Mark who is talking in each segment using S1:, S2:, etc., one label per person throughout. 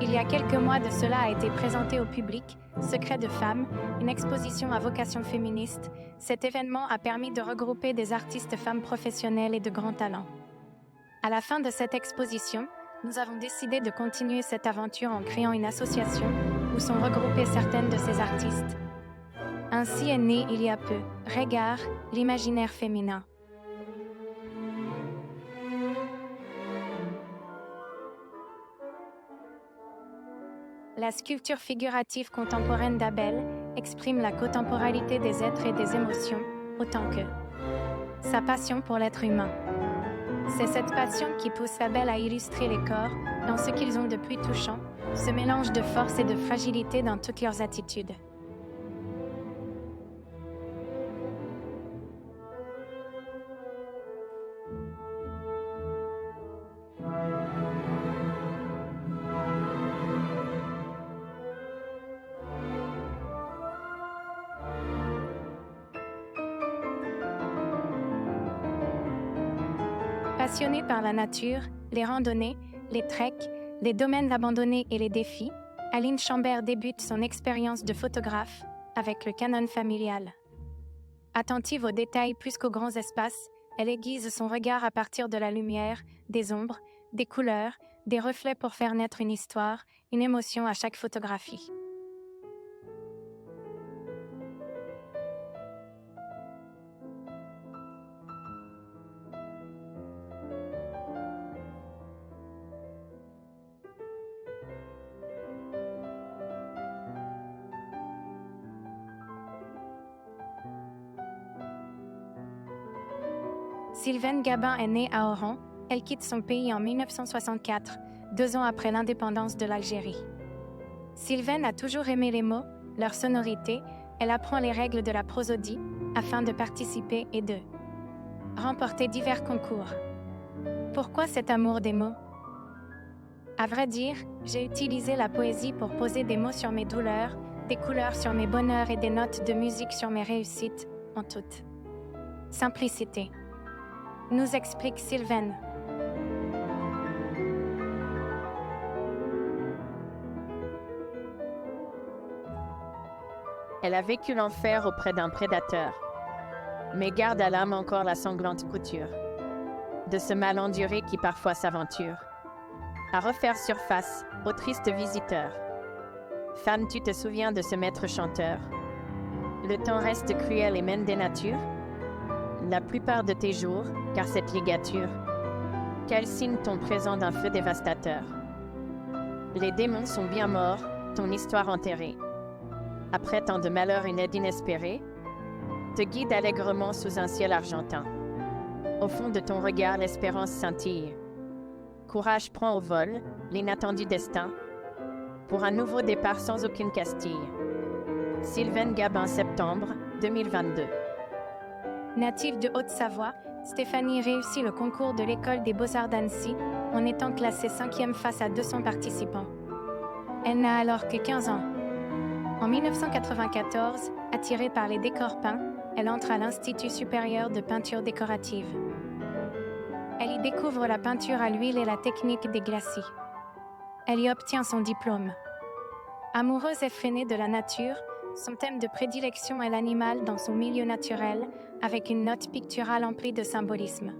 S1: Il y a quelques mois de cela a été présenté au public Secrets de femmes, une exposition à vocation féministe. Cet événement a permis de regrouper des artistes femmes professionnelles et de grands talents. À la fin de cette exposition, nous avons décidé de continuer cette aventure en créant une association où sont regroupées certaines de ces artistes. Ainsi est né il y a peu Regard, l'imaginaire féminin. La sculpture figurative contemporaine d'Abel exprime la contemporanéité des êtres et des émotions, autant que sa passion pour l'être humain. C'est cette passion qui pousse Abel à illustrer les corps dans ce qu'ils ont de plus touchant, ce mélange de force et de fragilité dans toutes leurs attitudes. Passionnée par la nature, les randonnées, les treks, les domaines abandonnés et les défis, Aline Chambert débute son expérience de photographe avec le Canon familial. Attentive aux détails plus qu'aux grands espaces, elle aiguise son regard à partir de la lumière, des ombres, des couleurs, des reflets pour faire naître une histoire, une émotion à chaque photographie. Sylvaine Gabin est née à Oran. Elle quitte son pays en 1964, 2 ans après l'indépendance de l'Algérie. Sylvaine a toujours aimé les mots, leur sonorité. Elle apprend les règles de la prosodie afin de participer et de remporter divers concours. Pourquoi cet amour des mots? À vrai dire, j'ai utilisé la poésie pour poser des mots sur mes douleurs, des couleurs sur mes bonheurs et des notes de musique sur mes réussites, en toute simplicité. Nous explique Sylvaine.
S2: Elle a vécu l'enfer auprès d'un prédateur, mais garde à l'âme encore la sanglante couture de ce mal enduré qui parfois s'aventure à refaire surface au triste visiteur. Femme, tu te souviens de ce maître chanteur? Le temps reste cruel et mène des natures la plupart de tes jours, car cette ligature calcine ton présent d'un feu dévastateur. Les démons sont bien morts, ton histoire enterrée. Après tant de malheurs, une aide inespérée te guide allègrement sous un ciel argentin. Au fond de ton regard, l'espérance scintille. Courage prend au vol l'inattendu destin pour un nouveau départ sans aucune Castille. Sylvaine Gabin, septembre 2022.
S1: Native de Haute-Savoie, Stéphanie réussit le concours de l'École des Beaux-Arts d'Annecy en étant classée 5e face à 200 participants. Elle n'a alors que 15 ans. En 1994, attirée par les décors peints, elle entre à l'Institut supérieur de peinture décorative. Elle y découvre la peinture à l'huile et la technique des glacis. Elle y obtient son diplôme. Amoureuse effrénée de la nature, son thème de prédilection est l'animal dans son milieu naturel, avec une note picturale emplie de symbolisme.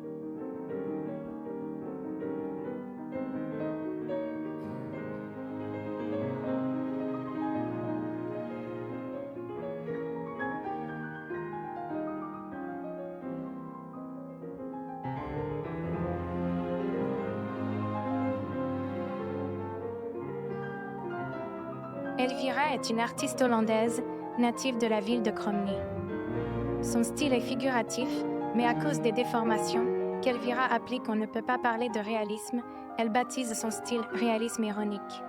S1: Elvira est une artiste hollandaise, native de la ville de Cromny. Son style est figuratif, mais à cause des déformations qu'Elvira applique, on ne peut pas parler de réalisme. Elle baptise son style réalisme ironique.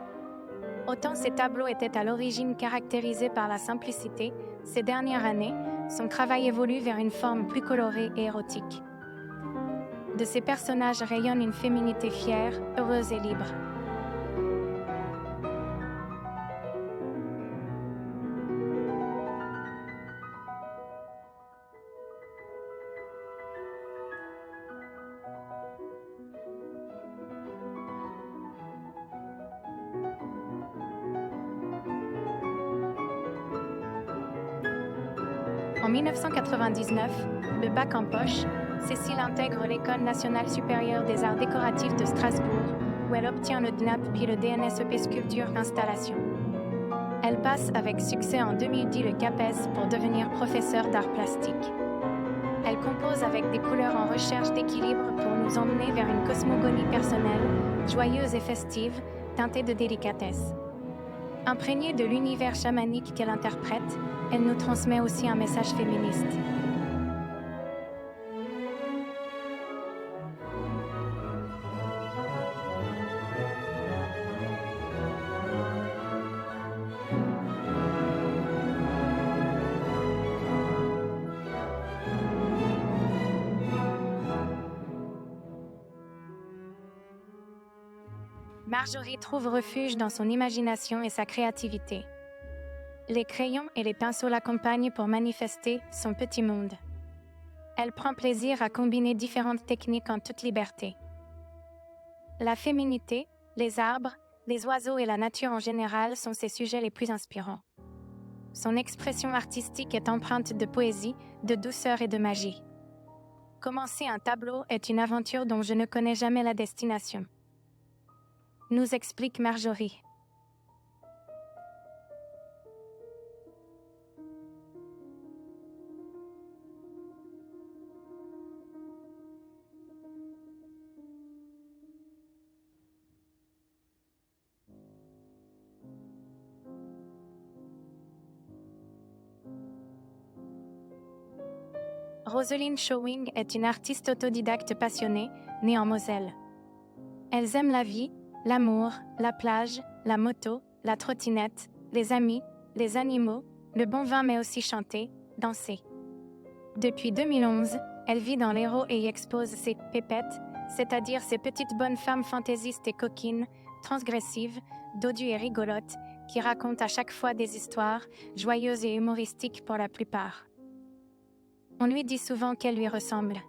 S1: Autant ses tableaux étaient à l'origine caractérisés par la simplicité, ces dernières années, son travail évolue vers une forme plus colorée et érotique. De ses personnages rayonne une féminité fière, heureuse et libre. 1999, le bac en poche, Cécile intègre l'École nationale supérieure des arts décoratifs de Strasbourg, où elle obtient le DNAP puis le DNSEP Sculpture Installation. Elle passe avec succès en 2010 le CAPES pour devenir professeure d'art plastique. Elle compose avec des couleurs en recherche d'équilibre pour nous emmener vers une cosmogonie personnelle, joyeuse et festive, teintée de délicatesse. Imprégnée de l'univers chamanique qu'elle interprète, elle nous transmet aussi un message féministe. Marjorie trouve refuge dans son imagination et sa créativité. Les crayons et les pinceaux l'accompagnent pour manifester son petit monde. Elle prend plaisir à combiner différentes techniques en toute liberté. La féminité, les arbres, les oiseaux et la nature en général sont ses sujets les plus inspirants. Son expression artistique est empreinte de poésie, de douceur et de magie. Commencer un tableau est une aventure dont je ne connais jamais la destination, nous explique Marjorie. Roselyne Showing est une artiste autodidacte passionnée, née en Moselle. Elle aime la vie, l'amour, la plage, la moto, la trottinette, les amis, les animaux, le bon vin mais aussi chanter, danser. Depuis 2011, elle vit dans l'Hérault et y expose ses pépettes, c'est-à-dire ces petites bonnes femmes fantaisistes et coquines, transgressives, dodues et rigolotes, qui racontent à chaque fois des histoires, joyeuses et humoristiques pour la plupart. On lui dit souvent qu'elle lui ressemble.